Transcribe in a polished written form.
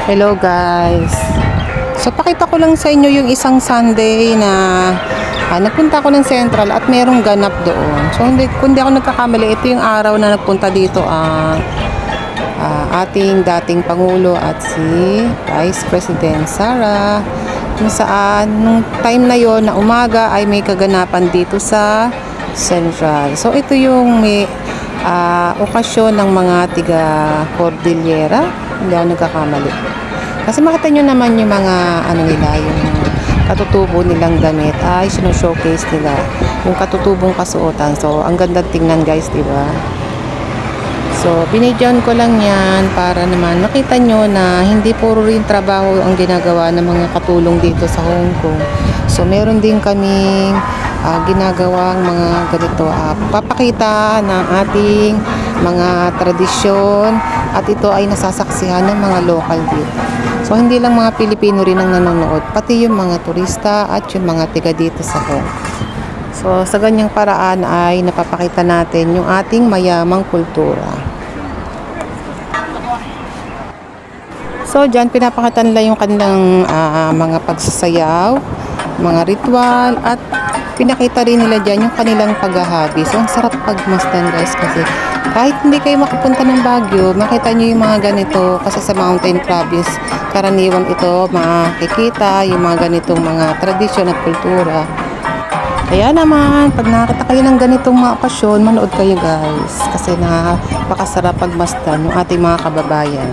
Hello guys. So pakita ko lang sa inyo yung isang Sunday na nagpunta ako ng Central at merong ganap doon. So kundi ako nagkakamali, ito yung araw na nagpunta dito ang ating dating Pangulo at si Vice President Sara, kung saan nung time na yon na umaga ay may kaganapan dito sa Central. So ito yung may okasyon ng mga tiga Cordillera, hindi ako nagkakamali. Kasi makita nyo naman yung mga nila, yung katutubo nilang damit ay sino-showcase nila yung katutubong kasuotan. So ang ganda tingnan guys, di ba? So binidyoan ko lang yan para naman makita nyo na hindi puro rin trabaho ang ginagawa ng mga katulong dito sa Hong Kong. So meron din kaming ginagawang mga ganito, papakita ng ating mga tradisyon, at ito ay nasasaksihan ng mga local dito. So hindi lang mga Pilipino rin ang nanonood, pati yung mga turista at yung mga tiga dito sa Hong Kong. So sa ganyang paraan ay napapakita natin yung ating mayamang kultura. So dyan pinapakita nila yung kanilang mga pagsasayaw, mga ritual, at pinakita rin nila dyan yung kanilang paghahabi. So ang sarap pagmasdan guys, kasi kahit hindi kayo makapunta ng Baguio, makita nyo yung mga ganito, kasi sa Mountain Province karaniwan ito makikita yung mga ganitong mga tradisyon at kultura. Kaya naman, pag nakakita kayo ng ganitong mga okasyon, manood kayo guys, kasi napakasarap pagmasdan ng ating mga kababayan.